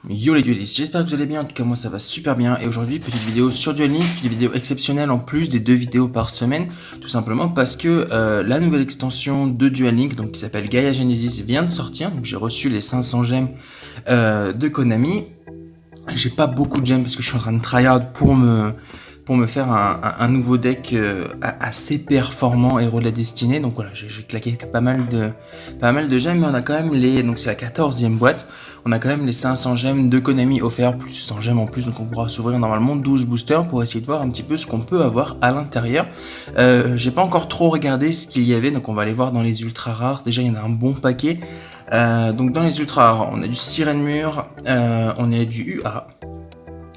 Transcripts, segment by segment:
Yo les duelistes, j'espère que vous allez bien, en tout cas moi ça va super bien et aujourd'hui petite vidéo sur Duel Link, une vidéo exceptionnelle en plus des 2 vidéos par semaine, tout simplement parce que la nouvelle extension de Duel Link, donc qui s'appelle Gaia Genesis, vient de sortir, donc j'ai reçu les 500 gemmes de Konami. J'ai pas beaucoup de gemmes parce que je suis en train de tryhard pour me faire un nouveau deck assez performant, héros de la destinée. Donc voilà, j'ai claqué pas mal de gemmes, mais on a quand même donc c'est la 14e boîte, on a quand même les 500 gemmes de Konami offerts, plus 100 gemmes en plus, donc on pourra s'ouvrir normalement 12 boosters pour essayer de voir un petit peu ce qu'on peut avoir à l'intérieur. J'ai pas encore trop regardé ce qu'il y avait, donc on va aller voir dans les ultra rares. Déjà il y en a un bon paquet. Donc dans les ultra rares, on a du Sirenmur, on a du UA.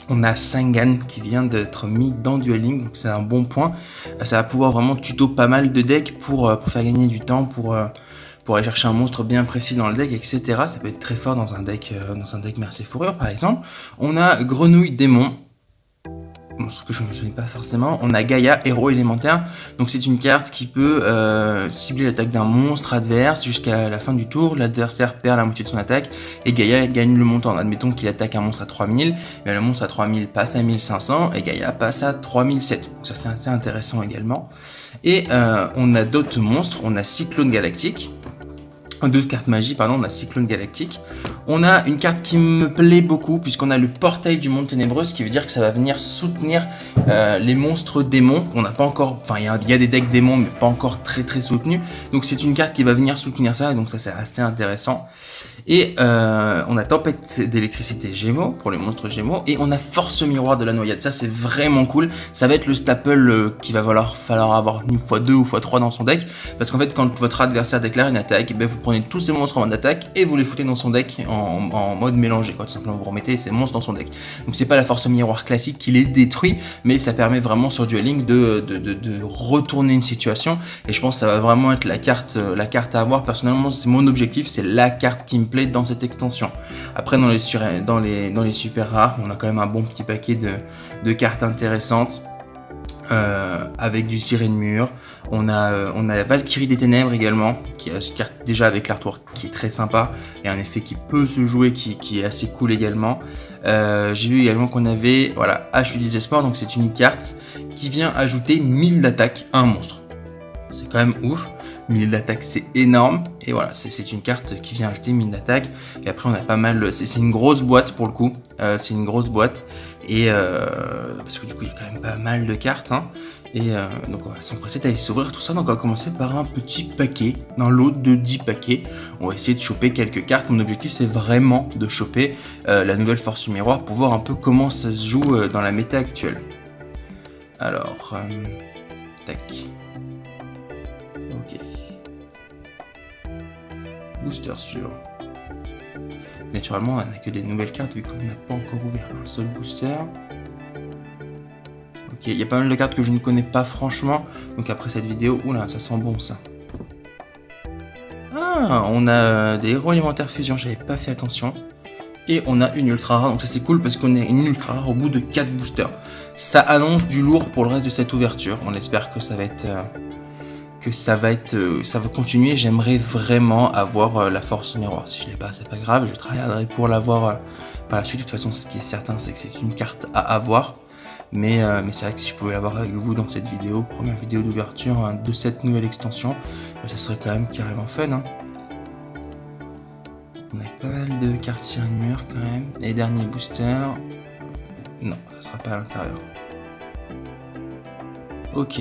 On a Sangan qui vient d'être mis dans Duel Link, donc c'est un bon point. Ça va pouvoir vraiment tuto pas mal de decks pour faire gagner du temps, pour aller chercher un monstre bien précis dans le deck, etc. Ça peut être très fort dans un deck Mercé Fourrure par exemple. On a Grenouille Démon, monstre que je ne me souviens pas forcément. On a Gaïa, héros élémentaire. Donc c'est une carte qui peut cibler l'attaque d'un monstre adverse jusqu'à la fin du tour. L'adversaire perd la moitié de son attaque et Gaïa gagne le montant. Admettons qu'il attaque un monstre à 3000, mais le monstre à 3000 passe à 1500 et Gaïa passe à 3007. Donc ça c'est assez intéressant également. Et on a d'autres monstres. On a Cyclone Galactique. Deux cartes magie, pardon, on a Cyclone Galactique. On a une carte qui me plaît beaucoup puisqu'on a le portail du monde ténébreux, ce qui veut dire que ça va venir soutenir les monstres démons. On n'a pas encore, enfin il y a des decks démons mais pas encore très soutenus. Donc c'est une carte qui va venir soutenir ça et donc ça c'est assez intéressant. Et on a Tempête d'électricité Gémeaux pour les monstres Gémeaux et on a Force Miroir de la Noyade. Ça c'est vraiment cool. Ça va être le staple qu'il va falloir avoir une fois 2 ou fois 3 dans son deck parce qu'en fait quand votre adversaire déclare une attaque, ben, vous prenez tous ces monstres en mode attaque et vous les foutez dans son deck en mode mélangé quoi. Tout simplement vous remettez ces monstres dans son deck. Donc c'est pas la Force Miroir classique qui les détruit, mais ça permet vraiment sur Duel Link de retourner une situation et je pense que ça va vraiment être la carte à avoir. Personnellement c'est mon objectif, c'est la carte qui me plaît dans cette extension. Après dans les super rares, on a quand même un bon petit paquet de cartes intéressantes. Avec du Sirenmur, on a la Valkyrie des Ténèbres également, qui a cette carte déjà avec l'artwork qui est très sympa et un effet qui peut se jouer qui est assez cool également. J'ai vu également qu'on avait voilà Hache du Désespoir, donc c'est une carte qui vient ajouter 1000 d'attaque à un monstre. C'est quand même ouf. 1000 d'attaque c'est énorme et voilà c'est une carte qui vient ajouter 1000 d'attaque et après on a pas mal, c'est une grosse boîte pour le coup, c'est une grosse boîte et parce que du coup il y a quand même pas mal de cartes hein, et donc on va s'empresser d'aller s'ouvrir tout ça. Donc on va commencer par un petit paquet, dans l'autre de 10 paquets, on va essayer de choper quelques cartes. Mon objectif c'est vraiment de choper la nouvelle Force Miroir pour voir un peu comment ça se joue dans la méta actuelle. Alors tac. Ok. Booster suivant. Naturellement, on n'a que des nouvelles cartes vu qu'on n'a pas encore ouvert un seul booster. Ok, il y a pas mal de cartes que je ne connais pas franchement. Donc après cette vidéo, oula, ça sent bon ça. Ah, on a des héros élémentaires fusion, j'avais pas fait attention. Et on a une ultra rare, donc ça c'est cool parce qu'on a une ultra rare au bout de 4 boosters. Ça annonce du lourd pour le reste de cette ouverture. On espère que ça va être... ça va continuer. J'aimerais vraiment avoir la Force Miroir. Si je l'ai pas, c'est pas grave, je travaillerai pour l'avoir par la suite. De toute façon, ce qui est certain, c'est que c'est une carte à avoir. Mais c'est vrai que si je pouvais l'avoir avec vous dans cette vidéo, première vidéo d'ouverture hein, de cette nouvelle extension, ça serait quand même carrément fun. Hein. On a pas mal de cartes Sirenmur quand même. Et dernier booster. Non, ça sera pas à l'intérieur. Ok,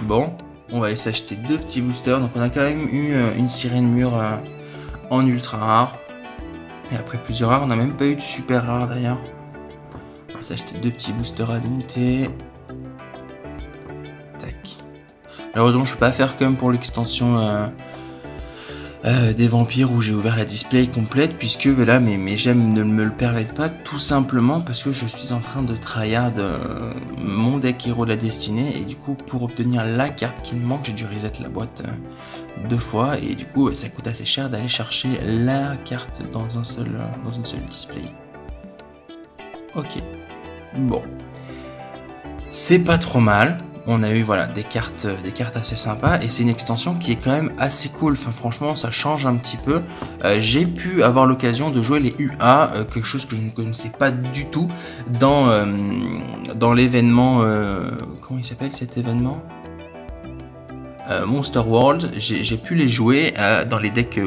bon. On va aller s'acheter 2 petits boosters. Donc on a quand même eu une Sirenmur en ultra rare. Et après plusieurs rares, on n'a même pas eu de super rare d'ailleurs. On va s'acheter 2 petits boosters à l'unité. Tac. Malheureusement je peux pas faire comme pour l'extension des vampires où j'ai ouvert la display complète puisque là mes gemmes ne me le permettent pas, tout simplement parce que je suis en train de tryhard mon deck héros de la destinée et du coup pour obtenir la carte qui me manque j'ai dû reset la boîte 2 fois et du coup ça coûte assez cher d'aller chercher la carte dans une seule display. Ok, bon, c'est pas trop mal. on a eu voilà des cartes assez sympas et c'est une extension qui est quand même assez cool. Enfin franchement ça change un petit peu. J'ai pu avoir l'occasion de jouer les UA, quelque chose que je ne connaissais pas du tout dans l'événement. Comment il s'appelle cet événement? Monster World, j'ai pu les jouer dans les decks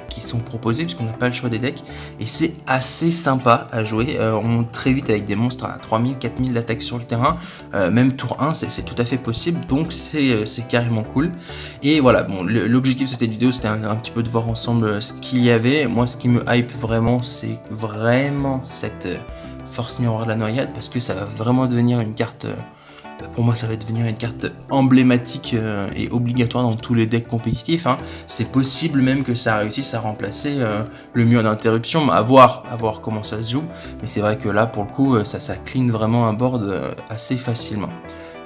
qui sont proposés puisqu'on n'a pas le choix des decks et c'est assez sympa à jouer. On monte très vite avec des monstres à 3000, 4000 d'attaque sur le terrain, même tour 1 c'est tout à fait possible, donc c'est carrément cool. Et voilà, bon, l'objectif de cette vidéo c'était un petit peu de voir ensemble ce qu'il y avait. Moi ce qui me hype vraiment c'est vraiment cette Force Miroir de la Noyade parce que ça va vraiment devenir une carte. Pour moi, ça va devenir une carte emblématique et obligatoire dans tous les decks compétitifs. Hein. C'est possible même que ça réussisse à remplacer le mur d'interruption. À voir comment ça se joue. Mais c'est vrai que là, pour le coup, ça clean vraiment un board assez facilement.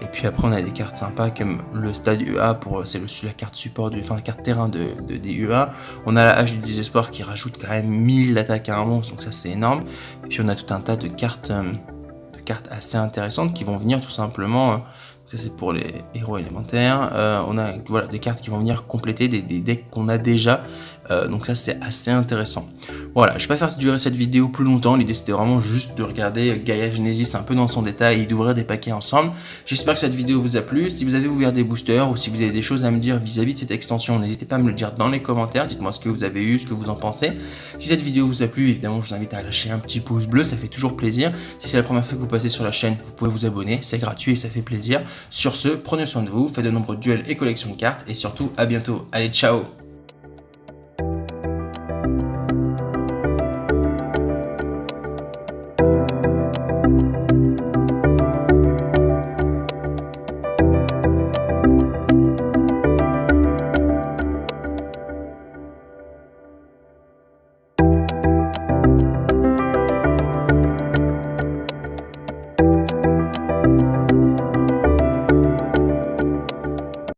Et puis après, on a des cartes sympas comme le stade UA, c'est la carte support, la carte terrain des UA. On a la hache du désespoir qui rajoute quand même 1000 d'attaque à un monstre, donc ça c'est énorme. Et puis on a tout un tas de cartes assez intéressantes qui vont venir tout simplement, ça c'est pour les héros élémentaires, on a voilà, des cartes qui vont venir compléter des decks qu'on a déjà, donc ça c'est assez intéressant. Voilà, je vais pas faire durer cette vidéo plus longtemps, l'idée c'était vraiment juste de regarder Gaia Genesis un peu dans son détail et d'ouvrir des paquets ensemble. J'espère que cette vidéo vous a plu. Si vous avez ouvert des boosters ou si vous avez des choses à me dire vis-à-vis de cette extension, n'hésitez pas à me le dire dans les commentaires, dites-moi ce que vous avez eu, ce que vous en pensez. Si cette vidéo vous a plu, évidemment je vous invite à lâcher un petit pouce bleu, ça fait toujours plaisir. Si c'est la première fois que vous passez sur la chaîne, vous pouvez vous abonner, c'est gratuit et ça fait plaisir. Sur ce, prenez soin de vous, faites de nombreux duels et collections de cartes et surtout à bientôt. Allez, ciao!